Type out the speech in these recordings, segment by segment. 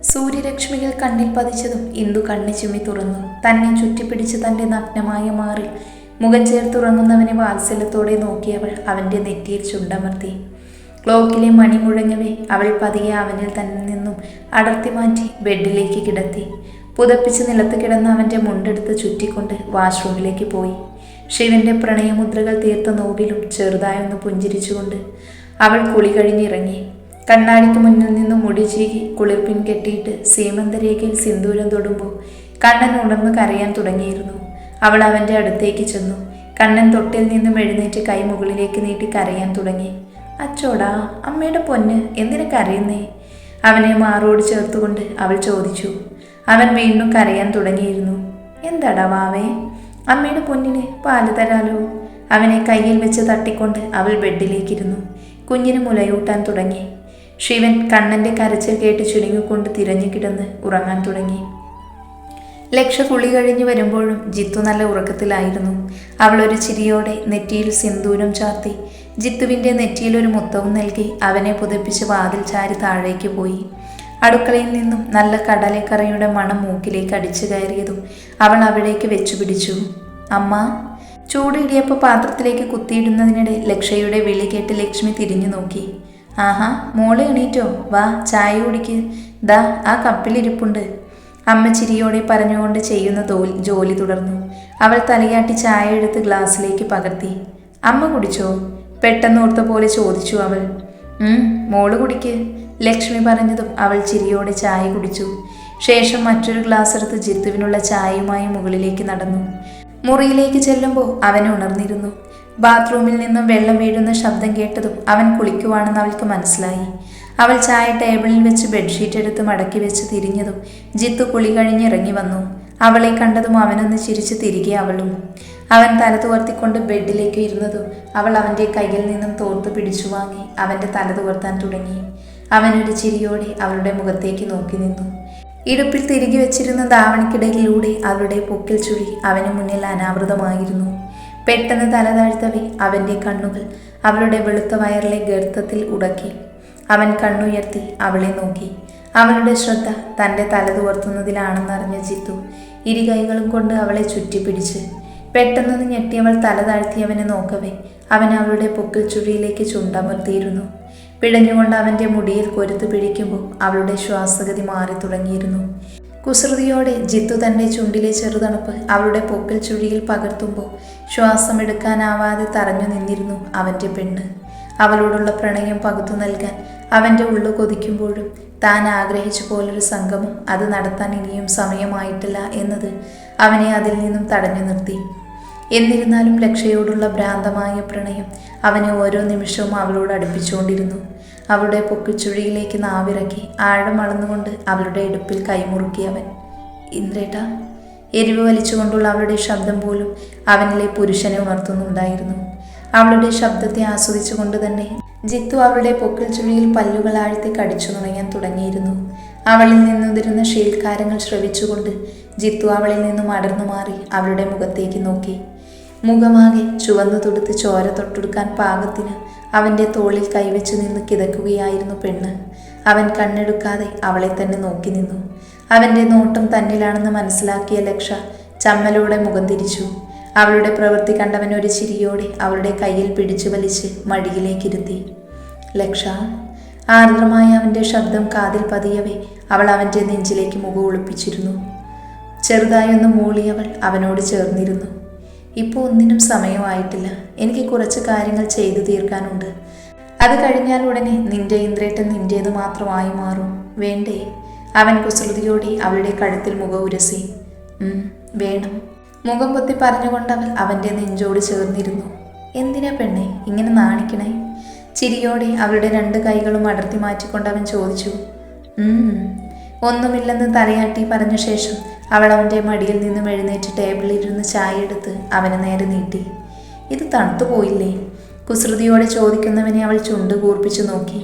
സൂര്യരശ്മികൾ കണ്ണിൽ പതിച്ചതും ഇന്ദു കണ്ണു ചിമ്മി തുറന്നു. തന്നെ ചുറ്റിപ്പിടിച്ച് തൻ്റെ നഗ്നമായ മാറിൽ മുഖം ചേർത്തുറങ്ങുന്നവനെ വാത്സല്യത്തോടെ നോക്കിയവൾ അവൻ്റെ നെറ്റിയിൽ ചുണ്ടമർത്തി. ക്ലോക്കിലെ മണി മുഴങ്ങവേ അവൾ പതിയെ അവനിൽ തന്നെ നിന്നും അടർത്തി മാറ്റി ബെഡിലേക്ക് കിടത്തി. പുതപ്പിച്ച് നിലത്ത് കിടന്ന അവൻ്റെ മുണ്ടെടുത്ത് ചുറ്റിക്കൊണ്ട് വാഷ്റൂമിലേക്ക് പോയി. ശിവന്റെ പ്രണയമുദ്രകൾ തീർത്ത നോവിലും ചെറുതായൊന്ന് പുഞ്ചിരിച്ചുകൊണ്ട് അവൾ കുളി കഴിഞ്ഞിറങ്ങി. കണ്ണാടിക്ക് മുന്നിൽ നിന്നും മുടി ചീകി കുളിർപ്പിൻ കെട്ടിയിട്ട് സീമന്തരേഖയിൽ സിന്ദൂരം തൊടുമ്പോൾ കണ്ണൻ ഉണർന്ന് കരയാൻ തുടങ്ങിയിരുന്നു. അവൾ അവൻ്റെ അടുത്തേക്ക് ചെന്നു. കണ്ണൻ തൊട്ടിൽ നിന്നും എഴുന്നേറ്റ് കൈ മുകളിലേക്ക് നീട്ടി കരയാൻ തുടങ്ങി. അച്ചോടാ, അമ്മയുടെ പൊന്ന്, എന്തിനു കരയുന്നേ? അവനെ മാറോട് ചേർത്തുകൊണ്ട് അവൾ ചോദിച്ചു. അവൻ വീണ്ടും കരയാൻ തുടങ്ങിയിരുന്നു. എന്താടാ വാവേ? അമ്മയുടെ പൊന്നിന് പാല് തരാലോ? അവനെ കയ്യിൽ വെച്ച് തട്ടിക്കൊണ്ട് അവൾ ബെഡിലേക്കിരുന്നു. കുഞ്ഞിന് മുലയൂട്ടാൻ തുടങ്ങി. ശിവൻ കണ്ണൻ്റെ കരച്ചിൽ കേട്ട് ചുരുങ്ങിക്കൊണ്ട് തിരഞ്ഞു കിടന്ന് ഉറങ്ങാൻ തുടങ്ങി. ലക്ഷ കുളി കഴിഞ്ഞു വരുമ്പോഴും ജിത്തു നല്ല ഉറക്കത്തിലായിരുന്നു. അവൾ ഒരു ചിരിയോടെ നെറ്റിയിൽ സിന്ദൂരം ചാർത്തി ജിത്തുവിൻ്റെ നെറ്റിയിൽ ഒരു മുത്തവും നൽകി അവനെ പുതപ്പിച്ച് വാതിൽ ചാരി താഴേക്ക് പോയി. അടുക്കളയിൽ നിന്നും നല്ല കടലക്കറിയുടെ മണം മൂക്കിലേക്ക് അടിച്ചു കയറിയതും അവൾ അവിടേക്ക് വെച്ചു പിടിച്ചു. അമ്മ. ചൂട് ഇടിയപ്പോൾ പാത്രത്തിലേക്ക് കുത്തിയിടുന്നതിനിടെ ലക്ഷയുടെ വിളി കേട്ട് ലക്ഷ്മി തിരിഞ്ഞു നോക്കി. ആഹാ, മോളെ എണീറ്റോ? വാ, ചായ കുടിക്ക്. ദാ ആ കപ്പിലിരിപ്പുണ്ട്. അമ്മ ചിരിയോടെ പറഞ്ഞുകൊണ്ട് ചെയ്യുന്ന ജോലി തുടർന്നു. അവൾ തലയാട്ടി ചായ എടുത്ത് ഗ്ലാസ്സിലേക്ക് പകർത്തി. അമ്മ കുടിച്ചോ? പെട്ടെന്ന് ഓർത്ത പോലെ ചോദിച്ചു അവൾ. മോള് കുടിക്ക്, ലക്ഷ്മി പറഞ്ഞതും അവൾ ചിരിയോടെ ചായ കുടിച്ചു. ശേഷം മറ്റൊരു ഗ്ലാസ് എടുത്ത് ജിത്തുവിനുള്ള ചായയുമായി മുകളിലേക്ക് നടന്നു. മുറിയിലേക്ക് ചെല്ലുമ്പോൾ അവൻ ഉണർന്നിരുന്നു. ബാത്റൂമിൽ നിന്നും വെള്ളം വീഴുന്ന ശബ്ദം കേട്ടതും അവൻ കുളിക്കുവാണെന്ന് അവൾക്ക് മനസ്സിലായി. അവൾ ചായ ടേബിളിൽ വെച്ച് ബെഡ്ഷീറ്റ് എടുത്ത് മടക്കി വെച്ച് തിരിഞ്ഞതും ജിത്തു കുളി കഴിഞ്ഞിറങ്ങി വന്നു. അവളെ കണ്ടതും അവനൊന്ന് ചിരിച്ച് തിരികെ അവളും. അവൻ തല തുവർത്തിക്കൊണ്ട് ബെഡിലേക്ക് ഇരുന്നതും അവൾ അവൻ്റെ കയ്യിൽ നിന്നും തോർത്ത് പിടിച്ചു വാങ്ങി അവൻ്റെ തല തുവർത്താൻ തുടങ്ങി. അവനൊരു ചിരിയോടെ അവളുടെ മുഖത്തേക്ക് നോക്കി നിന്നു. ഇടുപ്പിൽ തിരികെ വെച്ചിരുന്ന ധാവണിക്കിടയിലൂടെ അവളുടെ പൊക്കിൽ ചുഴി അവന് മുന്നിൽ അനാവൃതമായിരുന്നു. പെട്ടെന്ന് തല താഴ്ത്തവേ അവൻ്റെ കണ്ണുകൾ അവളുടെ വെളുത്ത വയറിലെ ഗർത്തത്തിൽ ഉടക്കി. അവൻ കണ്ണുയർത്തി അവളെ നോക്കി. അവളുടെ ശ്രദ്ധ തൻ്റെ തല തുവർത്തുന്നതിലാണെന്നറിഞ്ഞ ജിത്തു ഇരു കൈകളും കൊണ്ട് അവളെ ചുറ്റിപ്പിടിച്ച് പെട്ടെന്ന് ഞെട്ടിയവൾ തല താഴ്ത്തി അവനെ നോക്കവേ അവൻ അവളുടെ പൊക്കിൽ ചുഴിയിലേക്ക് ചുണ്ടമർത്തിയിരുന്നു. പിടഞ്ഞുകൊണ്ട് അവൻ്റെ മുടിയിൽ കൊരുത്തു പിടിക്കുമ്പോൾ അവളുടെ ശ്വാസഗതി മാറി തുടങ്ങിയിരുന്നു. കുസൃതിയോടെ ജിത്തു തൻ്റെ ചുണ്ടിലെ ചെറുതണുപ്പ് അവളുടെ പൊക്കിൽ ചുഴിയിൽ പകർത്തുമ്പോൾ ശ്വാസമെടുക്കാനാവാതെ തറഞ്ഞു നിന്നിരുന്നു അവൻ്റെ പെണ്ണ്. അവളോടുള്ള പ്രണയം പകുത്തു നൽകാൻ അവൻ്റെ ഉള്ളു കൊതിക്കുമ്പോഴും താൻ ആഗ്രഹിച്ച പോലൊരു സംഗമം അത് നടത്താൻ ഇനിയും സമയമായിട്ടില്ല എന്നത് അവനെ അതിൽ നിന്നും തടഞ്ഞു നിർത്തി. എന്നിരുന്നാലും ലക്ഷയോടുള്ള ഭ്രാന്തമായ പ്രണയം അവനെ ഓരോ നിമിഷവും അവളോട് അടുപ്പിച്ചുകൊണ്ടിരുന്നു. അവളുടെ പൊക്കിച്ചുഴിയിലേക്ക് നാവിറക്കി ആഴം അളന്നുകൊണ്ട് അവളുടെ ഇടുപ്പിൽ കൈമുറുക്കി അവൻ. ഇന്ദ്രേട്ടാ. എരിവ് വലിച്ചുകൊണ്ടുള്ള അവളുടെ ശബ്ദം പോലും അവനിലെ പുരുഷനെ ഉണർത്തുന്നുണ്ടായിരുന്നു. അവളുടെ ശബ്ദത്തെ ആസ്വദിച്ചുകൊണ്ട് തന്നെ ജിത്തു അവളുടെ പൊക്കിൽ ചുഴിയിൽ പല്ലുകൾ ആഴ്ത്തി കടിച്ചു നുണയാൻ തുടങ്ങിയിരുന്നു. അവളിൽ നിന്നുതിരുന്ന ഷീൽക്കാരങ്ങൾ ശ്രവിച്ചുകൊണ്ട് ജിത്തു അവളിൽ നിന്നും അടർന്നു മാറി അവളുടെ മുഖത്തേക്ക് നോക്കി. മുഖമാകെ ചുവന്നു തുടുത്ത് ചോര തൊട്ടെടുക്കാൻ പാകത്തിന് അവൻ്റെ തോളിൽ കൈവച്ചു നിന്ന് കിതക്കുകയായിരുന്നു പെണ്ണ്. അവൻ കണ്ണെടുക്കാതെ അവളെ തന്നെ നോക്കി നിന്നു. അവൻ്റെ നോട്ടം തന്നിലാണെന്ന് മനസ്സിലാക്കിയ ലക്ഷ ചമ്മലോടെ മുഖം തിരിച്ചു. അവളുടെ പ്രവൃത്തി കണ്ടവൻ ഒരു ചിരിയോടെ അവളുടെ കയ്യിൽ പിടിച്ചു വലിച്ച് മടിയിലേക്കിരുത്തി. ലക്ഷ. ആർദ്രമായ അവൻ്റെ ശബ്ദം കാതിൽ പതിയവേ അവൾ അവൻ്റെ നെഞ്ചിലേക്ക് മുഖം ഒളിപ്പിച്ചിരുന്നു. ചെറുതായൊന്ന് മൂളിയവൾ അവനോട് ചേർന്നിരുന്നു. ഇപ്പോൾ ഒന്നിനും സമയമായിട്ടില്ല. എനിക്ക് കുറച്ച് കാര്യങ്ങൾ ചെയ്തു തീർക്കാനുണ്ട്. അത് കഴിഞ്ഞാൽ ഉടനെ നിന്റെ ഇന്ദ്രേട്ടൻ നിന്റേത് മാത്രമായി മാറും. വേണ്ടേ? അവൻ കുസൃതിയോടെ അവളുടെ കഴുത്തിൽ മുഖം ഉരസി. വേണം. മുഖം പൊത്തി പറഞ്ഞുകൊണ്ടവൾ അവൻ്റെ നെഞ്ചോട് ചേർന്നിരുന്നു. എന്തിനാ പെണ്ണെ ഇങ്ങനെ നാണിക്കണേ? ചിരിയോടെ അവളുടെ 2 കൈകളും അടർത്തി മാറ്റിക്കൊണ്ടവൻ ചോദിച്ചു. ഒന്നുമില്ലെന്ന് തലയാട്ടി പറഞ്ഞ ശേഷം അവൾ അവൻ്റെ മടിയിൽ നിന്നും എഴുന്നേറ്റ് ടേബിളിലിരുന്ന് ചായ എടുത്ത് അവന് നേരെ നീട്ടി. ഇത് തണുത്തു പോയില്ലേ? കുസൃതിയോടെ ചോദിക്കുന്നവനെ അവൾ ചുണ്ട് കൂർപ്പിച്ചു നോക്കി.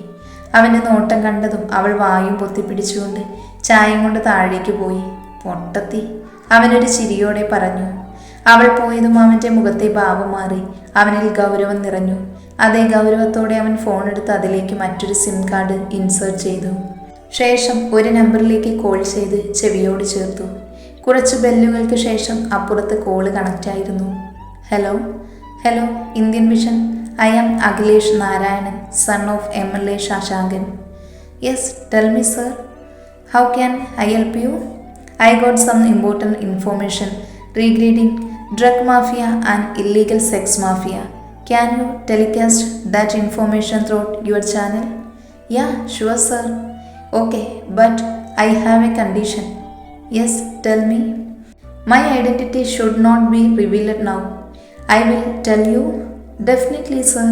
അവൻ്റെ നോട്ടം കണ്ടതും അവൾ വായും പൊത്തിപ്പിടിച്ചുകൊണ്ട് ചായയും കൊണ്ട് താഴേക്ക് പോയി. പൊട്ടത്തി, അവനൊരു ചിരിയോടെ പറഞ്ഞു. അവൾ പോയതും അവൻ്റെ മുഖത്തെ ഭാവം മാറി. അവനിൽ ഗൗരവം നിറഞ്ഞു. അതേ ഗൗരവത്തോടെ അവൻ ഫോണെടുത്ത് അതിലേക്ക് മറ്റൊരു സിം കാർഡ് ഇൻസേർട്ട് ചെയ്തു. ശേഷം ഒരു നമ്പറിലേക്ക് കോൾ ചെയ്ത് ചെവിയോട് ചേർത്തു. കുറച്ച് ബെല്ലുകൾക്ക് ശേഷം അപ്പുറത്ത് കോള് കണക്റ്റായിരുന്നു. Hello hello Indian vision, I am Akhilesh Narayanan, son of MLA Shashankan. Yes, tell me sir, how can I help you? I got some important information regarding drug mafia and illegal sex mafia. Can you telecast that information through your channel? Yeah, sure sir. Okay, but I have a condition. Yes, tell me. My identity should not be revealed now. I will tell you. Definitely sir.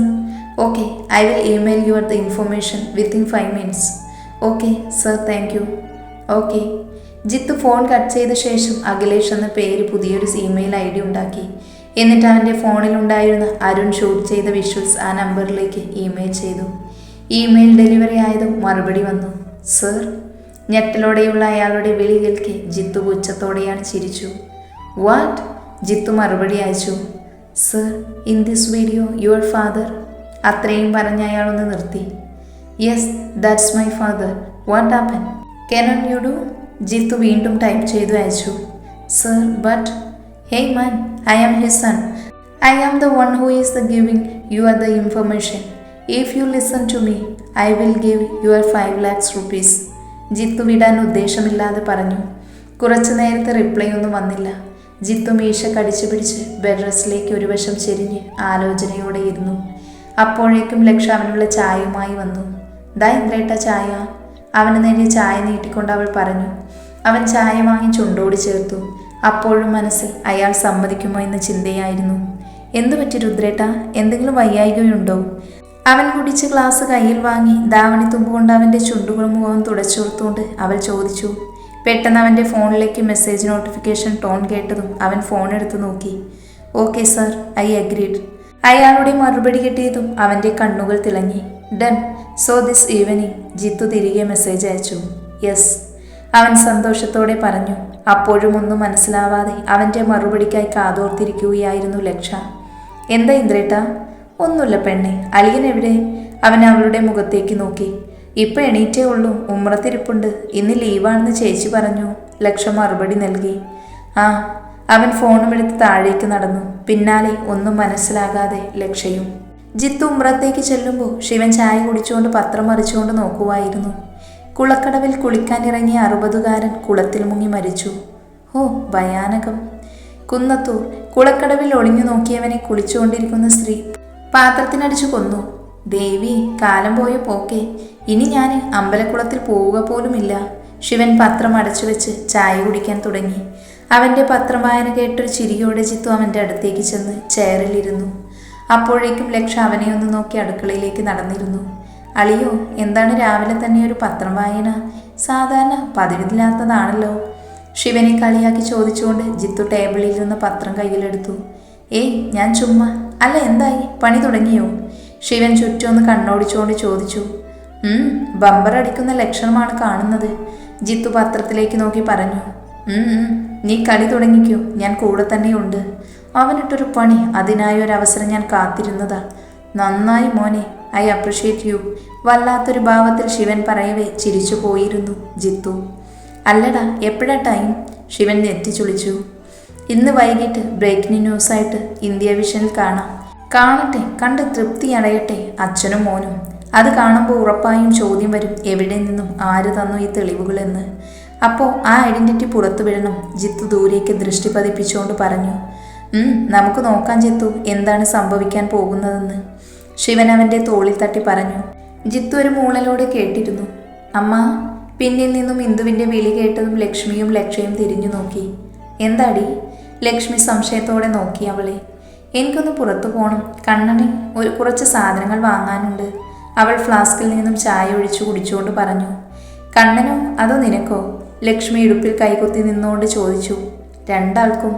Okay, I will email you the information within 5 minutes. Okay sir, thank you. Okay. Jithu phone cut ചെയ്ത ശേഷം അഖിലേഷ് എന്ന പേര് പുതിയൊരു email ID ഉണ്ടാക്കി. എന്നിട്ട് അവൻ്റെ ഫോണിലുണ്ടായിരുന്ന Arun shoot ചെയ്ത visuals ആ നമ്പറിലേക്ക് ഇമെയിൽ ചെയ്തു. ഇമെയിൽ ഡെലിവറി ആയതും മറുപടി വന്നു. സർ. ഞെട്ടലോടെയുള്ള അയാളുടെ വിളി കേൾക്കെ ജിത്തു പുച്ഛത്തോടെയാണ് ചിരിച്ചു. വാട്ട്? ജിത്തു മറുപടി അയച്ചു. Sir, in this video your father. അത്രയും പറഞ്ഞ അയാളൊന്ന് നിർത്തി. Yes, that's my father. What happen? Can you do? Jithu വീണ്ടും ടൈപ്പ് ചെയ്തു അയച്ചു. Sir, but hey man, I am his son. I am the one who is the giving you are the information. If you listen to me I will give your 5 lakhs rupees. Jithu വിടാൻ ഉദ്ദേശമില്ലാതെ പറഞ്ഞു. കുറച്ചു നേരത്തെ reply ഒന്നും വന്നില്ല. ജിത്തു മീശ കടിച്ചു പിടിച്ച് ബെഡ് റെസ്റ്റിലേക്ക് ഒരു വശം ചെരിഞ്ഞ് ആലോചനയോടെ ഇരുന്നു. അപ്പോഴേക്കും ലക്ഷ അവനുള്ള ചായയുമായി വന്നു. ദാ ഇന്ദ്രേട്ട ചായ. അവന് നേരെ ചായ നീട്ടിക്കൊണ്ട് അവൾ പറഞ്ഞു. അവൻ ചായ വാങ്ങി ചുണ്ടോടി ചേർത്തു. അപ്പോഴും മനസ്സിൽ അയാൾ സമ്മതിക്കുമോ എന്ന ചിന്തയായിരുന്നു. എന്തു പറ്റി രുദ്രേട്ട? എന്തെങ്കിലും വയ്യായികയുണ്ടോ? അവൻ കുടിച്ച് ഗ്ലാസ് കയ്യിൽ വാങ്ങി ദാവണി തുമ്പുകൊണ്ട് അവൻ്റെ ചുണ്ടുകളും മുഖവും തുടച്ചുകൊടുത്തുകൊണ്ട് അവൾ ചോദിച്ചു. പെട്ടെന്ന് അവൻ്റെ ഫോണിലേക്ക് മെസ്സേജ് നോട്ടിഫിക്കേഷൻ ടോൺ കേട്ടതും അവൻ ഫോൺ എടുത്ത് നോക്കി. Okay sir, I agreed. അയാളുടെ മറുപടി കിട്ടിയതും അവൻ്റെ കണ്ണുകൾ തിളങ്ങി. Done. So this evening. Jithu തിരികെ മെസ്സേജ് അയച്ചു. യെസ്, അവൻ സന്തോഷത്തോടെ പറഞ്ഞു. അപ്പോഴും ഒന്നും മനസ്സിലാവാതെ അവൻ്റെ മറുപടിക്കായി കാതോർത്തിരിക്കുകയായിരുന്നു ലക്ഷ. എന്താ ഇന്ദ്രേട്ട? ഒന്നുമില്ല പെണ്ണെ, അളിയൻ എവിടെ? അവൻ അവളുടെ മുഖത്തേക്ക് നോക്കി. ഇപ്പം എണീറ്റേ ഉള്ളൂ, ഉമ്മറത്തിരിപ്പുണ്ട്. ഇന്ന് ലീവാണെന്ന് ചേച്ചി പറഞ്ഞു. ലക്ഷ മറുപടി നൽകി. ആ. അവൻ ഫോണും എടുത്ത് താഴേക്ക് നടന്നു. പിന്നാലെ ഒന്നും മനസ്സിലാകാതെ ലക്ഷയും. ജിത്തു ഉമ്രത്തേക്ക് ചെല്ലുമ്പോൾ ശിവൻ ചായ കുടിച്ചുകൊണ്ട് പത്രം മറിച്ചുകൊണ്ട് നോക്കുമായിരുന്നു. കുളക്കടവിൽ കുളിക്കാനിറങ്ങിയ 60കാരൻ കുളത്തിൽ മുങ്ങി മരിച്ചു. ഓ, ഭയാനകം. കുന്നത്തൂർ കുളക്കടവിൽ ഒളിഞ്ഞു നോക്കിയവനെ കുളിച്ചുകൊണ്ടിരിക്കുന്ന സ്ത്രീ പാത്രത്തിനടിച്ചു കൊന്നു. ദേവി, കാലം പോയ പോക്കെ. ഇനി ഞാൻ അമ്പലക്കുളത്തിൽ പോവുക പോലുമില്ല. ശിവൻ പത്രം അടച്ചു വെച്ച് ചായ കുടിക്കാൻ തുടങ്ങി. അവൻ്റെ പത്രം വായന കേട്ടൊരു ചിരിയോടെ ജിത്തു അവൻ്റെ അടുത്തേക്ക് ചെന്ന് ചെയറിലിരുന്നു. അപ്പോഴേക്കും ലക്ഷ അവനെ ഒന്ന് നോക്കി അടുക്കളയിലേക്ക് നടന്നിരുന്നു. അളിയോ, എന്താണ് രാവിലെ തന്നെ ഒരു പത്രം വായന? സാധാരണ പതിവില്ലാത്തതാണല്ലോ. ശിവനെ കളിയാക്കി ചോദിച്ചുകൊണ്ട് ജിത്തു ടേബിളിൽ നിന്ന് പത്രം കയ്യിലെടുത്തു. ഏയ്, ഞാൻ ചുമ്മാ. അല്ല, എന്തായി? പണി തുടങ്ങിയോ? ശിവൻ ചുറ്റൊന്ന് കണ്ണോടിച്ചുകൊണ്ട് ചോദിച്ചു. ബമ്പർ അടിക്കുന്ന ലക്ഷണമാണ് കാണുന്നത്. ജിത്തു പത്രത്തിലേക്ക് നോക്കി പറഞ്ഞു. നീ കളി തുടങ്ങിക്കോ, ഞാൻ കൂടെ തന്നെയുണ്ട്. അവനിട്ടൊരു പണി, അതിനായി ഒരവസരം ഞാൻ കാത്തിരുന്നതാ. നന്നായി മോനെ, ഐ അപ്രിഷ്യേറ്റ് യു. വല്ലാത്തൊരു ഭാവത്തിൽ ശിവൻ പറയവേ ചിരിച്ചു പോയിരുന്നു ജിത്തു. അല്ലടാ, എപ്പോഴാ ടൈം? ശിവൻ നെറ്റിച്ചുളിച്ചു. ഇന്ന് വൈകിട്ട് ബ്രേക്കിംഗ് ന്യൂസായിട്ട് ഇന്ത്യ വിഷനിൽ കാണാം. കാണട്ടെ, കണ്ട് തൃപ്തി അടയട്ടെ അച്ഛനും മോനും. അത് കാണുമ്പോൾ ഉറപ്പായും ചോദ്യം വരും, എവിടെ നിന്നും ആര് തന്നു ഈ തെളിവുകളെന്ന്. അപ്പോൾ ആ ഐഡൻറ്റിറ്റി പുറത്തു വിടണം. ജിത്തു ദൂരേക്ക് ദൃഷ്ടി പതിപ്പിച്ചുകൊണ്ട് പറഞ്ഞു. നമുക്ക് നോക്കാം ജിത്തു, എന്താണ് സംഭവിക്കാൻ പോകുന്നതെന്ന്. ശിവൻ അവൻ്റെ തോളിൽ തട്ടി പറഞ്ഞു. ജിത്തു ഒരു മൂളലോടെ കേട്ടിരുന്നു. അമ്മ. പിന്നിൽ നിന്നും ഇന്ദുവിൻ്റെ വിളി കേട്ടതും ലക്ഷ്മിയും ലക്ഷയും തിരിഞ്ഞു നോക്കി. എന്താടി? ലക്ഷ്മി സംശയത്തോടെ നോക്കി അവളെ. എനിക്കൊന്ന് പുറത്തു പോകണം, കണ്ണന് കുറച്ച് സാധനങ്ങൾ വാങ്ങാനുണ്ട്. അവൾ ഫ്ലാസ്കിൽ നിന്നും ചായ ഒഴിച്ചു കുടിച്ചുകൊണ്ട് പറഞ്ഞു. കണ്ണനോ അതോ നിനക്കോ? ലക്ഷ്മി ഇടുപ്പിൽ കൈകുത്തി നിന്നുകൊണ്ട് ചോദിച്ചു. രണ്ടാൾക്കും,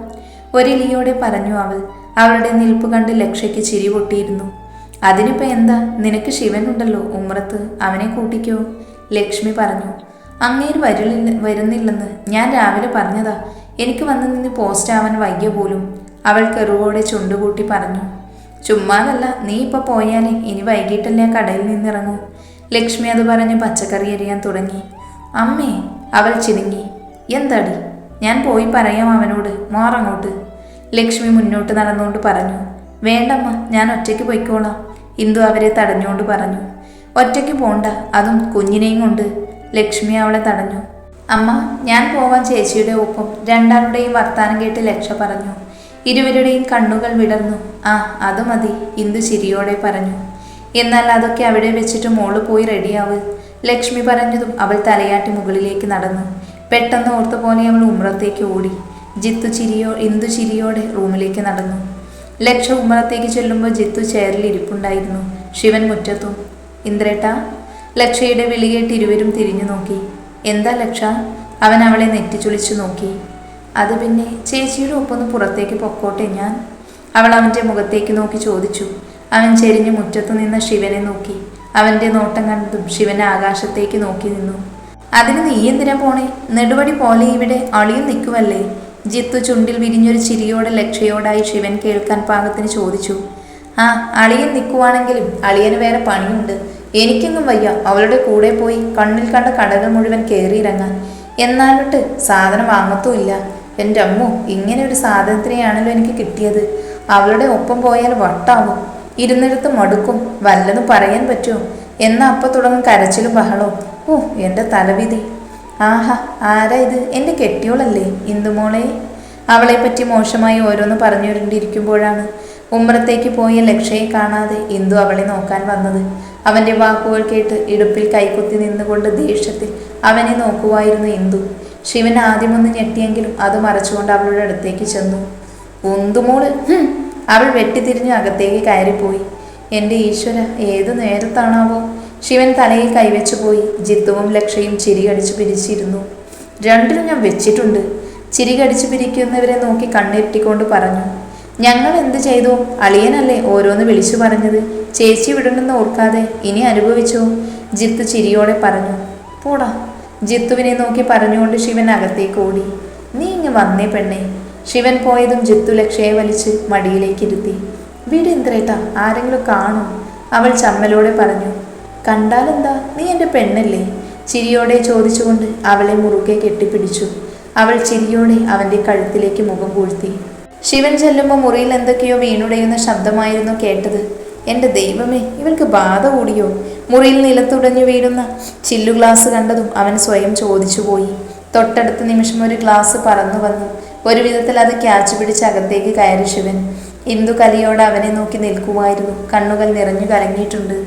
ഒരിളിയോടെ പറഞ്ഞു അവൾ. അവളുടെ നിൽപ്പ് കണ്ട് ലക്ഷയ്ക്ക് ചിരി പൊട്ടിയിരുന്നു. അതിനിപ്പോൾ എന്താ, നിനക്ക് ശിവനുണ്ടല്ലോ ഉമ്മറത്ത്, അവനെ കൂട്ടിക്കോ. ലക്ഷ്മി പറഞ്ഞു. അങ്ങേര് വരുന്നില്ലെന്ന് ഞാൻ രാവിലെ പറഞ്ഞതാ. എനിക്ക് വന്ന് നിന്ന് പോസ്റ്റ് ആവാൻ വയ്യ പോലും. അവൾ കെറുവോടെ ചുണ്ടുകൂട്ടി പറഞ്ഞു. ചുമ്മാതല്ല, നീ ഇപ്പോൾ പോയാലേ ഇനി വൈകിട്ടല്ലേ കടയിൽ നിന്നിറങ്ങൂ. ലക്ഷ്മി അത് പറഞ്ഞ് പച്ചക്കറി എറിയാൻ തുടങ്ങി. അമ്മേ, അവൾ ചിണുങ്ങി. എന്താടി? ഞാൻ പോയി പറയാം അവനോട്, മാറങ്ങോട്ട്. ലക്ഷ്മി മുന്നോട്ട് നടന്നുകൊണ്ട് പറഞ്ഞു. വേണ്ടമ്മ, ഞാൻ ഒറ്റയ്ക്ക് പൊയ്ക്കോളാം. ഇന്ദു അവരെ തടഞ്ഞുകൊണ്ട് പറഞ്ഞു. ഒറ്റയ്ക്ക് പോണ്ട, അതും കുഞ്ഞിനെയും കൊണ്ട്. ലക്ഷ്മി അവളെ തടഞ്ഞു. അമ്മ, ഞാൻ പോവാൻ ചേച്ചിയുടെ ഒപ്പം. രണ്ടാളുടെയും വർത്താനം കേട്ട് ലക്ഷ പറഞ്ഞു. ഇരുവരുടെയും കണ്ണുകൾ വിടർന്നു. ആ, അത് മതി, ഇന്ദു ചിരിയോടെ പറഞ്ഞു. എന്നാൽ അതൊക്കെ അവിടെ വെച്ചിട്ട് മോള് പോയി റെഡിയാവ്. ലക്ഷ്മി പറഞ്ഞതും അവൾ തലയാട്ടി മുകളിലേക്ക് നടന്നു. പെട്ടെന്ന് ഓർത്ത പോലെ അവൾ ഉമ്രത്തേക്ക് ഓടി. ഇന്ദു ചിരിയോടെ റൂമിലേക്ക് നടന്നു. ലക്ഷ ഉമ്മറത്തേക്ക് ചെല്ലുമ്പോൾ ജിത്തു ചെയറിൽ ഇരിപ്പുണ്ടായിരുന്നു. ശിവൻ മുറ്റത്തും. ഇന്ദ്രേട്ടാ, ലക്ഷയുടെ വിളി കേട്ട് ഇരുവരും തിരിഞ്ഞു നോക്കി. എന്താ ലക്ഷ? അവൻ അവളെ നെറ്റിച്ചുളിച്ചു നോക്കി. അത് പിന്നെ ചേച്ചിയുടെ ഒപ്പൊന്ന് പുറത്തേക്ക് പൊക്കോട്ടെ ഞാൻ? അവൾ അവൻ്റെ മുഖത്തേക്ക് നോക്കി ചോദിച്ചു. അവൻ ചെരിഞ്ഞു മുറ്റത്തു നിന്ന ശിവനെ നോക്കി. അവൻ്റെ നോട്ടം കണ്ടതും ശിവൻ ആകാശത്തേക്ക് നോക്കി നിന്നു. അതിന് നീ എന്തിനാ പോണേ? നെടുവടി പോലെ ഇവിടെ അളിയും നിൽക്കുവല്ലേ? ജിത്തു ചുണ്ടിൽ വിരിഞ്ഞൊരു ചിരിയോടെ ലക്ഷയോടായി ശിവൻ കേൾക്കാൻ പാകത്തിന് ചോദിച്ചു. ആ, അളിയൻ നിൽക്കുവാണെങ്കിലും അളിയന് വേറെ പണിയുണ്ട്. എനിക്കെങ്ങും വയ്യ അവളുടെ കൂടെ പോയി കണ്ണിൽ കണ്ട കടകൾ മുഴുവൻ കയറിയിറങ്ങാൻ. എന്നാലിട്ട് സാധനം വാങ്ങത്തുമില്ല. എൻ്റെ അമ്മോ, ഇങ്ങനെ ഒരു സാധനത്തിനെയാണല്ലോ എനിക്ക് കിട്ടിയത്. അവളുടെ ഒപ്പം പോയാൽ വട്ടാവും. ഇരുന്നിടത്ത് മടുക്കും. വല്ലതും പറയാൻ പറ്റുമോ? എന്നാൽ അപ്പം തുടങ്ങും കരച്ചിലും ബഹളവും. ഓ, എൻ്റെ തലവിധി. ആഹാ, ആരാ ഇത്? എൻ്റെ കെട്ടിയോളല്ലേ ഇന്ദുമോളെ? അവളെപ്പറ്റി മോശമായി ഓരോന്ന് പറഞ്ഞുകൊണ്ടിരിക്കുമ്പോഴാണ് ഉമ്മറത്തേക്ക് പോയ ലക്ഷയെ കാണാതെ ഇന്ദു അവളെ നോക്കാൻ വന്നത്. അവൻ്റെ വാക്കുകൾ കേട്ട് ഇടുപ്പിൽ കൈകുത്തി നിന്നുകൊണ്ട് ദേഷ്യത്തിൽ അവനെ നോക്കുവായിരുന്നു ഇന്ദു. ശിവൻ ആദ്യമൊന്ന് ഞെട്ടിയെങ്കിലും അത് മറച്ചുകൊണ്ട് അവളുടെ അടുത്തേക്ക് ചെന്നു. ഉന്തുമോള്! അവൾ വെട്ടിത്തിരിഞ്ഞു അകത്തേക്ക് കയറിപ്പോയി. എൻ്റെ ഈശ്വര, ഏതു നേരത്താണാവോ? ശിവൻ തലയിൽ കൈവച്ചു പോയി. ജിത്തുവും ലക്ഷയും ചിരി കടിച്ചു പിരിച്ചിരുന്നു. രണ്ടിനും ഞാൻ വെച്ചിട്ടുണ്ട്. ചിരി കടിച്ചു പിരിക്കുന്നവരെ നോക്കി കണ്ണിരുട്ടിക്കൊണ്ട് പറഞ്ഞു. ഞങ്ങൾ എന്ത് ചെയ്തു? അളിയനല്ലേ ഓരോന്ന് വിളിച്ചു പറഞ്ഞത്. ചേച്ചി വിടണമെന്ന് ഓർക്കാതെ ഇനി അനുഭവിച്ചോ? ജിത്തു ചിരിയോടെ പറഞ്ഞു. പോടാ. ജിത്തുവിനെ നോക്കി പറഞ്ഞുകൊണ്ട് ശിവൻ അകത്തേക്ക് ഓടി. നീ ഇങ്ങ് വന്നേ പെണ്ണേ. ശിവൻ പോയതും ജിത്തു ലക്ഷയെ വലിച്ച് മടിയിലേക്ക് ഇരുത്തി. വീട് ഇന്ദ്രേട്ടാ, ആരെങ്കിലും കാണും? അവൾ ചമ്മലോടെ പറഞ്ഞു. കണ്ടാലെന്താ, നീ എൻ്റെ പെണ്ണല്ലേ? ചിരിയോടെ ചോദിച്ചുകൊണ്ട് അവളെ മുറുകെ കെട്ടിപ്പിടിച്ചു. അവൾ ചിരിയോടെ അവൻ്റെ കഴുത്തിലേക്ക് മുഖം പൂഴ്ത്തി. ശിവൻ ചെല്ലുമ്പോൾ മുറിയിൽ എന്തൊക്കെയോ വീണുടയുന്ന ശബ്ദമായിരുന്നു കേട്ടത്. എൻ്റെ ദൈവമേ, ഇവൾക്ക് ബാധ കൂടിയോ? മുറിയിൽ നിലത്തുടഞ്ഞു വീഴുന്ന ചില്ലു ഗ്ലാസ് കണ്ടതും അവൻ സ്വയം ചോദിച്ചുപോയി. തൊട്ടടുത്ത നിമിഷം ഒരു ഗ്ലാസ് പറന്നു വന്നു. ഒരു വിധത്തിൽ അത് ക്യാച്ച് പിടിച്ച് അകത്തേക്ക് കയറി ശിവൻ. ഇന്ദു കലിയോടെ അവനെ നോക്കി നിൽക്കുമായിരുന്നു. കണ്ണുകൾ നിറഞ്ഞു കലങ്ങിയിട്ടുണ്ട്.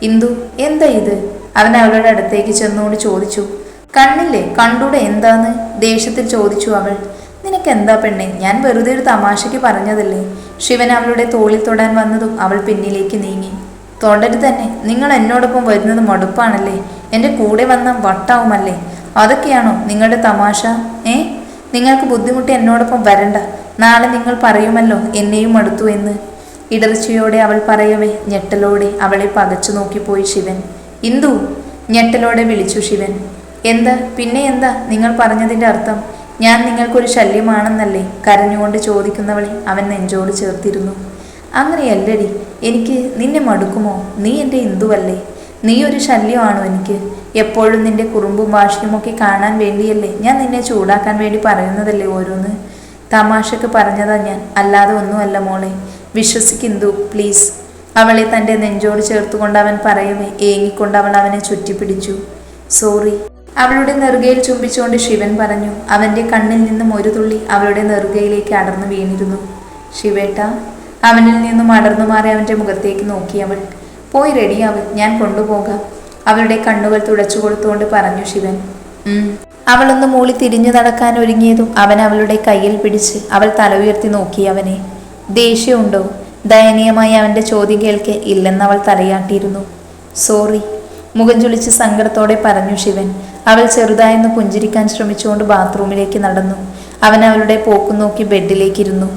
ഇന്ദു, എന്താ ഇത്? അവൻ അവളുടെ അടുത്തേക്ക് ചെന്നുകൊണ്ട് ചോദിച്ചു. കണ്ണില്ലേ? കണ്ടൂടെ എന്താന്ന്? ദേഷ്യത്തിൽ ചോദിച്ചു അവൾ. നിനക്കെന്താ പെണ്ണെ? ഞാൻ വെറുതെ ഒരു തമാശയ്ക്ക് പറഞ്ഞതല്ലേ. ശിവൻ അവളുടെ തോളിൽ തൊടാൻ വന്നതും അവൾ പിന്നിലേക്ക് നീങ്ങി. തൊടരുത് തന്നെ. നിങ്ങൾ എന്നോടൊപ്പം വരുന്നത് മടുപ്പാണല്ലേ? എൻ്റെ കൂടെ വന്ന വട്ടാവുമല്ലേ? അതൊക്കെയാണോ നിങ്ങളുടെ തമാശ? നിങ്ങൾക്ക് ബുദ്ധിമുട്ടി എന്നോടൊപ്പം വരണ്ട. നാളെ നിങ്ങൾ പറയുമല്ലോ എന്നെയും മടുത്തു എന്ന്. ഇടർച്ചയോടെ അവൾ പറയവേ ഞെട്ടലോടെ അവളെ പകച്ചു നോക്കിപ്പോയി ശിവൻ. ഇന്ദു! ഞെട്ടലോടെ വിളിച്ചു ശിവൻ. എന്താ? പിന്നെ എന്താ നിങ്ങൾ പറഞ്ഞതിൻ്റെ അർത്ഥം? ഞാൻ നിങ്ങൾക്കൊരു ശല്യമാണെന്നല്ലേ? കരഞ്ഞുകൊണ്ട് ചോദിക്കുന്നവളെ അവൻ നെഞ്ചോട് ചേർത്തിരുന്നു. അങ്ങനെയല്ലടി, എനിക്ക് നിന്നെ മടുക്കുമോ? നീ എൻ്റെ ഇന്ദുവല്ലേ? നീ ഒരു ശല്യമാണോ എനിക്ക്? എപ്പോഴും നിന്റെ കുറുമ്പും വാശിയുമൊക്കെ കാണാൻ വേണ്ടിയല്ലേ ഞാൻ നിന്നെ ചൂടാക്കാൻ വേണ്ടി പറയുന്നതല്ലേ ഓരോന്ന്? തമാശക്ക് പറഞ്ഞതാ ഞാൻ, അല്ലാതെ ഒന്നുമല്ല മോളെ. വിശ്വസിക്കുന്നു പ്ലീസ്. അവളെ തൻ്റെ നെഞ്ചോട് ചേർത്തുകൊണ്ട് അവൻ പറയവേ ഏങ്ങിക്കൊണ്ട് അവൾ അവനെ ചുറ്റിപ്പിടിച്ചു. സോറി. അവളുടെ നെറുകയിൽ ചുംബിച്ചുകൊണ്ട് ശിവൻ പറഞ്ഞു. അവൻ്റെ കണ്ണിൽ നിന്നും ഒരു തുള്ളി അവളുടെ നെറുകയിലേക്ക് അടർന്നു വീണിരുന്നു. ശിവേട്ട. അവനിൽ നിന്നും അടർന്നു മാറി അവൻ്റെ മുഖത്തേക്ക് നോക്കി അവൾ. പോയി റെഡിയാവ്, ഞാൻ കൊണ്ടുപോകാം. അവളുടെ കണ്ണുകൾ തുടച്ചു കൊടുത്തുകൊണ്ട് പറഞ്ഞു ശിവൻ. അവളൊന്ന് മൂളി തിരിഞ്ഞു നടക്കാൻ ഒരുങ്ങിയതും അവൻ അവളുടെ കയ്യിൽ പിടിച്ച് അവൾ തല ഉയർത്തി നോക്കി അവനെ. ദേഷ്യമുണ്ടോ? ദയനീയമായി അവൻ്റെ ചോദ്യം കേൾക്കെ ഇല്ലെന്നവൾ തലയാട്ടിയിരുന്നു. സോറി. മുഖം ചുളിച്ച് സങ്കടത്തോടെ പറഞ്ഞു ശിവൻ. അവൾ ചെറുതായെന്ന് പുഞ്ചിരിക്കാൻ ശ്രമിച്ചുകൊണ്ട് ബാത്റൂമിലേക്ക് നടന്നു. അവൻ അവളുടെ പോക്കും നോക്കി ബെഡിലേക്കിരുന്നു.